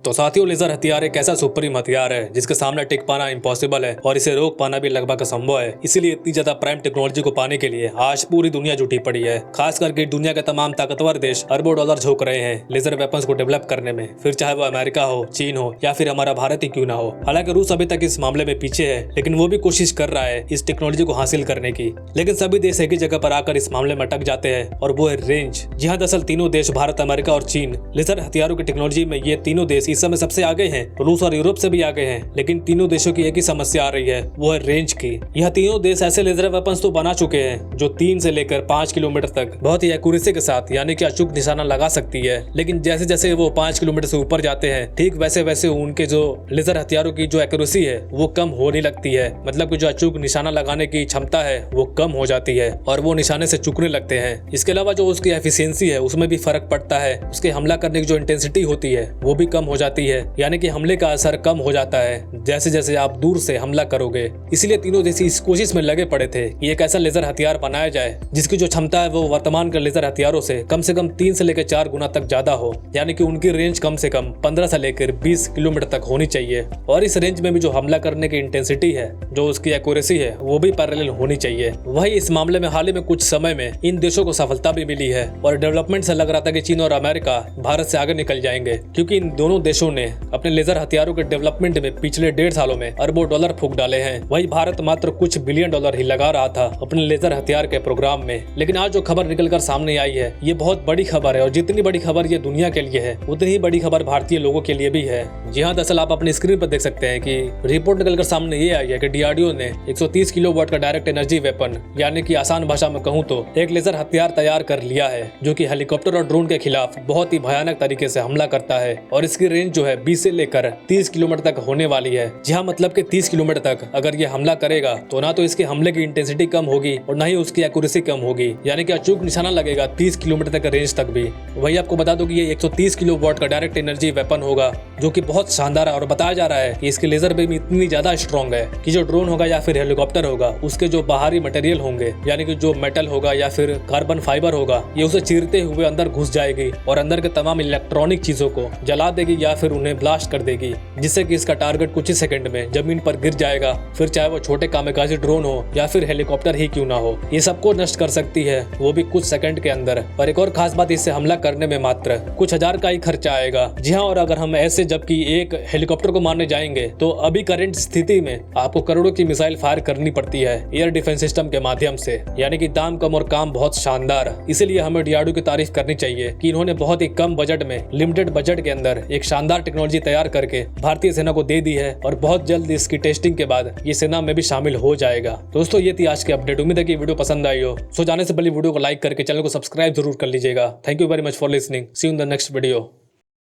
तो साथियों, लेजर हथियार एक ऐसा सुप्रीम हथियार है जिसके सामने टिक पाना इम्पॉसिबल है और इसे रोक पाना भी लगभग असंभव है। इसीलिए इतनी ज्यादा प्राइम टेक्नोलॉजी को पाने के लिए आज पूरी दुनिया जुटी पड़ी है। खास करके दुनिया के तमाम ताकतवर देश अरबों डॉलर झोंक रहे हैं लेजर वेपन्स को डेवलप करने में, फिर चाहे वो अमेरिका हो, चीन हो या फिर हमारा भारत ही क्यों ना हो। हालांकि रूस अभी तक इस मामले में पीछे है, लेकिन वो भी कोशिश कर रहा है इस टेक्नोलॉजी को हासिल करने की। लेकिन सभी देश एक ही जगह पर आकर इस मामले में अटक जाते हैं और वो है रेंज। जी हाँ, दरअसल तीनों देश भारत, अमेरिका और चीन लेजर हथियारों की टेक्नोलॉजी में ये तीनों देश इस समय सबसे आगे हैं। रूस और यूरोप से भी आगे हैं, लेकिन तीनों देशों की एक ही समस्या आ रही है, वो है रेंज की। यह तीनों देश ऐसे लेजर वेपन्स तो बना चुके हैं जो 3 से लेकर 5 किलोमीटर तक बहुत ही एक्यूरेसी के साथ यानी कि अचूक निशाना लगा सकती है। लेकिन जैसे जैसे वो 5 किलोमीटर से ऊपर जाते हैं, ठीक वैसे वैसे उनके जो लेजर हथियारों की जो एक्यूरेसी है वो कम होने लगती है। मतलब कि जो अचूक निशाना लगाने की क्षमता है वो कम हो जाती है और वो निशाने से चूकने लगते हैं। इसके अलावा जो उसकी एफिशिएंसी है उसमें भी फर्क पड़ता है। उसके हमला करने की जो इंटेंसिटी होती है वो भी कम हो जाती है, यानी कि हमले का असर कम हो जाता है जैसे जैसे आप दूर से हमला करोगे। इसलिए तीनों देश इस कोशिश में लगे पड़े थे कि एक ऐसा लेजर हथियार बनाया जाए जिसकी जो क्षमता है वो वर्तमान के लेजर हथियारों से कम 3 से लेकर 4 गुना तक ज्यादा हो, यानी कि उनकी रेंज कम से कम 15 से लेकर 20 किलोमीटर तक होनी चाहिए। और इस रेंज में भी जो हमला करने की इंटेंसिटी है, जो उसकी एक्यूरेसी है, वो भी पैरेलल होनी चाहिए। वही इस मामले में हाल ही में कुछ समय में इन देशों को सफलता भी मिली है और डेवलपमेंट से लग रहा था कि चीन और अमेरिका भारत से आगे निकल जाएंगे, क्योंकि इन दोनों देशों ने अपने लेजर हथियारों के डेवलपमेंट में पिछले 1.5 सालों में अरबों डॉलर फूंक डाले हैं। वही भारत मात्र कुछ बिलियन डॉलर ही लगा रहा था अपने लेजर हथियार के प्रोग्राम में। लेकिन आज जो खबर निकलकर सामने आई है ये बहुत बड़ी खबर है, और जितनी बड़ी खबर ये दुनिया के लिए है उतनी ही बड़ी खबर भारतीय लोगों के लिए भी है। जी हाँ, दरअसल आप अपनी स्क्रीन पर देख सकते हैं कि रिपोर्ट निकलकर सामने ये आई है कि डीआरडीओ ने 130 किलोवाट का डायरेक्ट एनर्जी वेपन, यानी कि आसान भाषा में कहूँ तो एक लेजर हथियार तैयार कर लिया है, जो कि हेलीकॉप्टर और ड्रोन के खिलाफ बहुत ही भयानक तरीके से हमला करता है। और इसकी रेंज जो है 20 से लेकर 30 किलोमीटर तक होने वाली है। जी हाँ, मतलब कि 30 किलोमीटर तक अगर ये हमला करेगा तो ना तो इसके हमले की इंटेंसिटी कम होगी और ना ही उसकी एक्यूरेसी कम होगी, यानी कि अचूक निशाना लगेगा 30 किलोमीटर तक रेंज तक भी। वही आपको बता दो कि ये 130 किलोवाट का डायरेक्ट एनर्जी वेपन होगा, जो कि बहुत शानदार है। और बताया जा रहा है कि इसके लेजर बीम इतनी ज्यादा स्ट्रॉन्ग है कि जो ड्रोन होगा या फिर हेलीकॉप्टर होगा, उसके जो बाहरी मटेरियल होंगे, यानी कि जो मेटल होगा या फिर कार्बन फाइबर होगा, ये उसे चीरते हुए अंदर घुस जाएगी और अंदर के तमाम इलेक्ट्रॉनिक चीजों को जला देगी या फिर उन्हें ब्लास्ट कर देगी, जिससे कि इसका टारगेट कुछ ही सेकंड में जमीन पर गिर जाएगा। फिर चाहे वो छोटे कामिकाज़ी ड्रोन हो या फिर हेलीकॉप्टर ही क्यों ना हो, ये सबको नष्ट कर सकती है, वो भी कुछ सेकंड के अंदर। और एक और खास बात, इससे हमला करने में मात्र कुछ हजार का ही खर्चा आएगा। जी हाँ, और अगर हम ऐसे जबकि एक हेलीकॉप्टर को मारने जाएंगे तो अभी करंट स्थिति में आपको करोड़ों की मिसाइल फायर करनी पड़ती है एयर डिफेंस सिस्टम के माध्यम से, यानी कि दाम कम और काम बहुत शानदार। इसीलिए हमें डीआरडीओ की तारीफ करनी चाहिए कि इन्होंने बहुत ही कम बजट में, लिमिटेड बजट के अंदर एक शानदार टेक्नोलॉजी तैयार करके भारतीय सेना को दे दी है और बहुत जल्द इसकी टेस्टिंग के बाद ये सेना में भी शामिल हो जाएगा। दोस्तों, ये थी आज की अपडेट। उम्मीद है कि वीडियो पसंद आई हो। सो जाने से पहले वीडियो को लाइक करके चैनल को सब्सक्राइब जरूर कर लीजिएगा। Thank you very much for listening. See you in the next video.